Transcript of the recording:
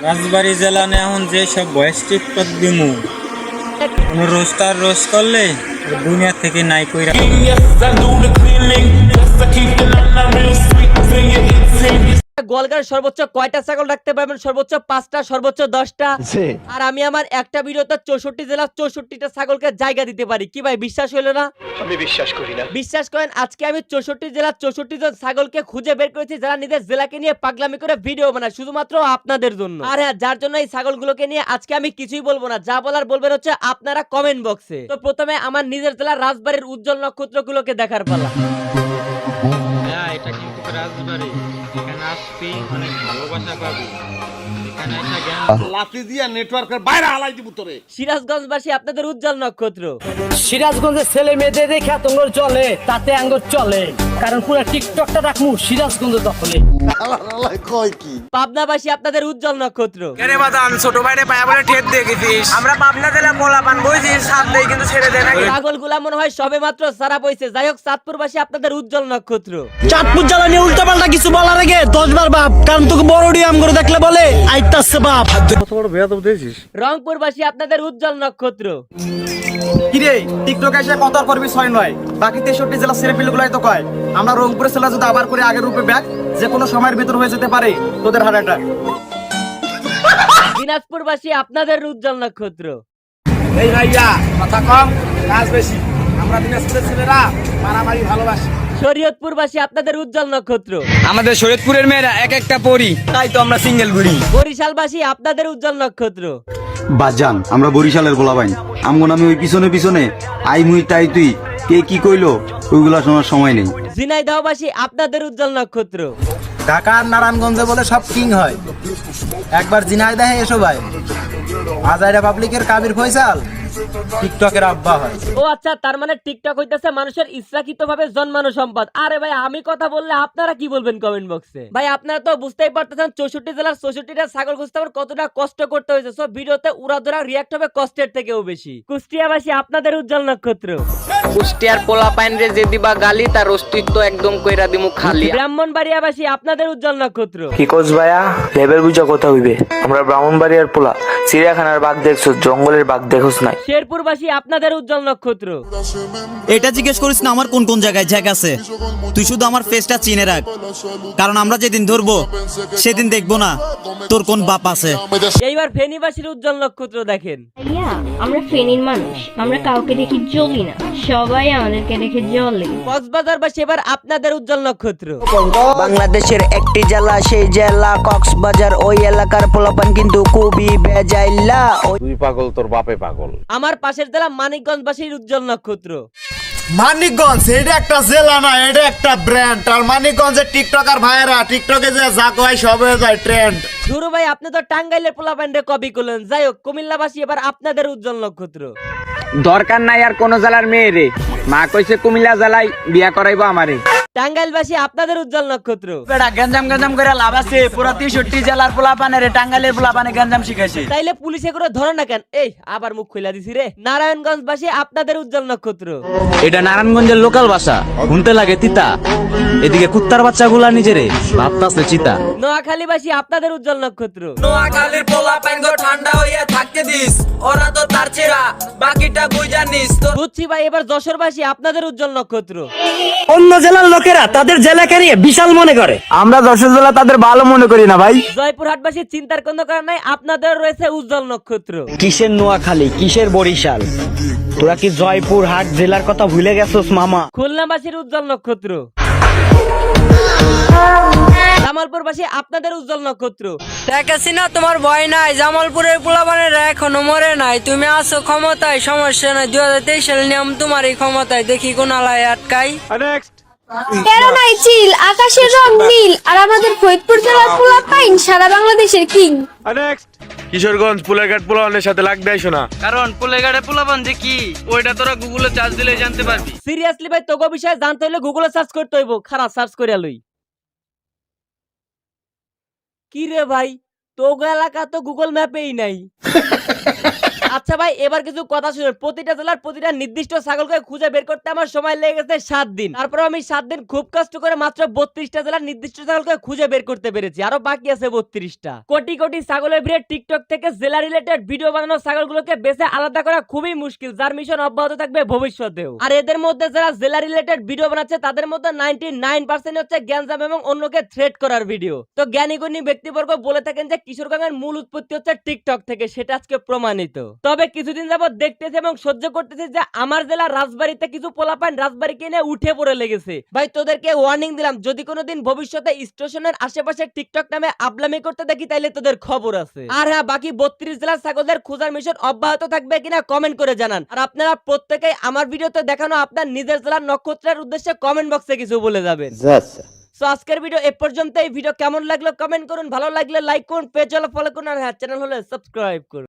রাজবাড়ী জেলা নিয়ে এখন যে সব ভয়েস টিকটক দিমু কোনো রোস্টার রোস্ট করলে দুনিয়া থেকে নাই কইরা। গোয়ালঘরে সর্বোচ্চ কয়টা ছাগল রাখতে পারবেন? সর্বোচ্চ 5টা, সর্বোচ্চ 10টা। আর আমি আমার একটা ভিডিওতে 64 জেলা 64টা ছাগলকে জায়গা দিতে পারি। কি ভাই বিশ্বাস হইলো না? আমি বিশ্বাস করি না। বিশ্বাস করেন, আজকে আমি 64 জেলা 64 জন ছাগলকে খুঁজে বের করেছি যারা নিজের জেলাকে নিয়ে পাগলামি করে ভিডিও বানায় শুধুমাত্র আপনাদের জন্য। আর হ্যাঁ, যার জন্য এই ছাগলগুলোকে নিয়ে আজকে আমি কিছুই বলবো না, যা বলার বলবেন হচ্ছে আপনারা কমেন্ট বক্সে। তো প্রথমে আমার নিজের জেলা রাজবাড়ির উজ্জ্বল নক্ষত্রগুলোকে দেখার পালা। হ্যাঁ, এটা কিন্তু রাজবাড়ী, এখানে আসবি অনেক ভালোবাসা পাবি। এখানে এসে জ্ঞান লাফি দিয়া নেটওয়ার্কের বাইরে হালাই দিব তোরে। সিরাজগঞ্জবাসী আপনাদের উজ্জ্বল নক্ষত্র। সিরাজগঞ্জের ছেলে মেয়েদের দেখে তোমরা চলে তাতে আঙ্গুর চলে, কারণ পুরো টিকটকটা রাখমু সিরাজগঞ্জ দখলে। কয় কি পাবনাবাসী আপনাদের উজ্জ্বল নক্ষত্র। কেরে বাদান ছোট ভাইরে পায়া বলে ঠেট দিয়ে গেছিস। আমরা পাবনা জেলা পোলাপান বইছি, সাপ দেই কিন্তু ছেড়ে দেয় না। ছাগলগুলা মনে হয় সবে মাত্র সারা বইছে। যাই হোক, চাঁদপুরবাসী আপনাদের উজ্জ্বল নক্ষত্র। চাঁদপুর জ্বালা নিয়ে উল্টা পাল্টা কিছু বলার আগে 10 বার বাপ, কারণ তোকে বড়ডি আম করে দেখলে বলে আইতাছে বাপ। রংপুরবাসী আপনাদের উজ্জ্বল নক্ষত্র। কিরে টিকটক এসে কত আর করবি 6 নয়, বাকি 63 জেলা ছেড়ে পিলগুলাই তো কয়। আমরা রংপুরের ছেলে যদি আবার করে আগের রূপে ব্যাক, যে কোনো সময়ের ভিতর হয়ে যেতে পারে তোদের হার্ট অ্যাটাক। দিনাজপুরবাসী আপনাদের উজ্জ্বল নক্ষত্র। এই ভাইয়া কথা কম কাজ বেশি, আমরা দিনাজপুরের ছেলেরা মারামারি ভালোবাসি। শরীয়তপুরবাসী আপনাদের উজ্জ্বল নক্ষত্র। আমাদের শরীয়তপুরের মেয়েরা এক একটা পরি, তাই তো আমরা সিঙ্গেল ঘুরি। বরিশালবাসী আপনাদের উজ্জ্বল নক্ষত্র। বাজান আমরা বরিশালের গোলাবাইন, আমগো নামে ওই পিছনে পিছনে আই মুই তাই তুই কে কি কইলো ওইগুলা শোনার সময় নেই। ঝিনাইদহবাসী আপনাদের উজ্জ্বল নক্ষত্র। ঢাকার নারায়ণগঞ্জে বলে সব কিং হয়, একবার ঝিনাইদহে এসো ভাই। আজাইরা পাবলিকের কাবির ফয়সাল টিকটকের আব্বা হয়। ও আচ্ছা, তার মানে টিকটক হইতেছে মানুষের ইচ্ছাকৃতভাবে জন্মানো সম্পদ। আরে ভাই, আমি কথা বললে আপনারা কি বলবেন কমেন্ট বক্সে? ভাই আপনারা তো বুঝতেই পারতেছেন 64 জেলার 64টা ছাগল খুঁজতে আমার কতটা কষ্ট করতে হয়েছে। সব ভিডিওতে উড়াধরা রিয়াক্ট হবে কষ্টের থেকেও বেশি। কুষ্টিয়াবাসী আপনাদের উজ্জ্বল নক্ষত্র। কুষ্টিয়ার পোলাপাইন রে যে দিবা গালি, তার অস্তিত্ব একদম কইরা দিমু খালি। ব্রাহ্মণবাড়িয়াবাসী আপনাদের উজ্জ্বল নক্ষত্র। কি কোচ ভাইয়া লেবেল বুঝা কথা হইবে। আমরা ব্রাহ্মণবাড়িয়ার পোলা, চিড়িয়াখানার বাঘ দেখছো, জঙ্গলের বাঘ দেখোস নাই। শেরপুরবাসী আপনাদের উজ্জ্বল নক্ষত্র। এটা জিজ্ঞেস করিস না আমার কোন কোন জায়গায় জ্যাক আছে, তুই শুধু আমার ফেসটা চিনে রাখ, কারণ আমরা যেদিন ধরবো সেদিন দেখবো না তোর কোন বাপ আছে। এইবার ফেনীবাসীর উজ্জ্বল নক্ষত্র দেখেন। আমরা ফেনীর মানুষ, আমরা কাউকে দেখি জ্বলি না, সবাই আমাদেরকে দেখে জ্বলে। কক্সবাজারবাসী এবার আপনাদের উজ্জ্বল নক্ষত্র। বাংলাদেশের একটি জেলা, সেই জেলা কক্সবাজার। ওই এলাকার পোলাপান কিন্তু খুবই বেজাইলা। তুই পাগল, তোর বাপে পাগল। আমার পাশের জেলা মানিকগঞ্জবাসীর উজ্জ্বল নক্ষত্র। মানিকগঞ্জ এটা একটা জেলা না, এটা একটা ব্র্যান্ড। আর মানিকগঞ্জের টিকটকার ভাইয়েরা টিকটকে যে যা কয় সব হয়ে যায় ট্রেন্ড। ধুরু ভাই, আপনি তো টাঙ্গাইলের পোলাপান্ডে কপি করলেন। যাই হোক, কুমিল্লাবাসী এবার আপনাদের উজ্জ্বল নক্ষত্র। দরকার নাই আর কোন জেলার মেয়ে রে, মা কইছে কুমিল্লা জেলায় বিয়া করাইবো আমারে। টাঙ্গাইলবাসী আপনাদের উজ্জ্বল নক্ষত্র। বেটা গঞ্জাম গঞ্জাম করে লাভ আছে, পুরো 63 জেলার পোলাপানে রে টাঙ্গাইলের পোলাপানে গঞ্জাম শিখাইছে। তাইলে পুলিশে করে ধরে না কেন? এই আবার মুখ খুইলা দিছি রে। নারায়ণগঞ্জবাসী আপনাদের উজ্জ্বল নক্ষত্র। এটা নারায়ণগঞ্জের লোকাল ভাষা, শুনতে লাগে তিতা। এদিকে কুত্তার বাচ্চাগুলা নিজেরে ভাবতাছে চিতা। নোয়াখালীবাসী আপনাদের উজ্জ্বল নক্ষত্র। নোয়াখালীর পোলাপান গো ঠান্ডা হইয়া থাকতে দিস, ওরা তো তার চেরা বাকিটা বুঝা নিস। বুঝছি ভাই, এবার যশোরবাসী আপনাদের উজ্জ্বল নক্ষত্র। অন্য জেলার লোকেরা তাদের জেলাকে নিয়ে বিশাল মনে করে, আমরা 10 জেলা তাদের ভালো মনে করি না ভাই। জয়পুরহাটবাসী চিন্তার কোনো কারণ নাই, আপনাদের রয়েছে উজ্জ্বল নক্ষত্র। কিসের নোয়াখালী কিসের বরিশাল, তোরা কি জয়পুর হাট জেলার কথা ভুলে গেছস মামা? খুলনাবাসীর উজ্জ্বল নক্ষত্র। জামালপুরবাসী আপনাদের উজ্জ্বল নক্ষত্র। দেখেছি না তোমার ভয় নাই, জামালপুরের পোলাপানেরা এখনো মরে নাই। তুমি আছো ক্ষমতায়, সমস্যা নাই। 2023 সালের নিয়ম তোমার এই ক্ষমতায়, দেখি কোন আলায় আটকাই। তেরো নাই চিল, আকাশের রং নীল, আর আমাদের ফরিদপুর জেলার পোলাপাইন সারা বাংলাদেশের কিং। কিশোরগঞ্জ পুলেঘাট পোলাপানের সাথে লাগ দেয় শোনা, কারণ পোলেঘাটে পোলাপান যে কি ওইটা তোরা গুগলে চার্জ দিলে জানতে পারবি। সিরিয়াসলি ভাই, তোগো বিষয়ে জানতে হলে গুগলে সার্চ করতে হইব। খারাপ সার্চ করে লই। কি রে ভাই, তোগো এলাকা তো গুগল ম্যাপেই নাই। আচ্ছা ভাই এবার কিছু কথা শুনুন, প্রতিটা জেলার প্রতিটা নির্দিষ্ট ছাগলকে খুঁজে বের করতে আমার সময় লেগে গেছে 7 দিন। তারপরে আমি 7 দিন খুব কষ্ট করে মাত্র 32টা জেলার নির্দিষ্ট ছাগলকে খুঁজে বের করতে পেরেছি, আরো বাকি আছে 32টা। কোটি কোটি ছাগলের ভিড়ে টিকটক থেকে জেলা রিলেটেড ভিডিও বানানো ছাগলগুলোকে বেছে আলাদা করা খুবই মুশকিল, যার মিশন অব্যাহত থাকবে ভবিষ্যতেও। আর এদের মধ্যে যারা জেলা রিলেটেড ভিডিও বানাচ্ছে তাদের মধ্যে 99% হচ্ছে গ্যাঞ্জাম এবং অন্যকে থ্রেট করার ভিডিও। তো জ্ঞানীগুণী ব্যক্তিবর্গ বলে থাকেন যে কিশোরগঞ্জের মূল উৎপত্তি হচ্ছে টিকটক থেকে, সেটা আজকে প্রমাণিত। তবে কিছুদিন যাবত দেখতেছি এবং সহ্য করতেছি যে আমার জেলা রাজবাড়িতে কিছু পোলাপান রাজবাড়িকে নিয়ে উঠে পড়ে লেগেছে। ভাই তোদেরকে ওয়ার্নিং দিলাম, যদি কোনোদিন ভবিষ্যতে স্টেশনের আশেপাশে টিকটক নামে আবলামি করতে দেখি তাইলে তোদের খবর আছে। আর হ্যাঁ, বাকি 32 জেলার ছাগলদের খোঁজার মিশন অব্যাহত থাকবে কিনা কমেন্ট করে জানান। আর আপনারা প্রত্যেকেই আমার ভিডিওতে দেখানো আপনার নিজের জেলার নক্ষত্রের উদ্দেশ্যে কমেন্ট বক্সে কিছু বলে যাবেন। সো আজকের ভিডিও এ পর্যন্ত। এই ভিডিও কেমন লাগলো কমেন্ট করুন, ভালো লাগলে লাইক করুন, পেজ হলে ফলো করুন, আর হ্যাঁ চ্যানেল হলে সাবস্ক্রাইব করুন।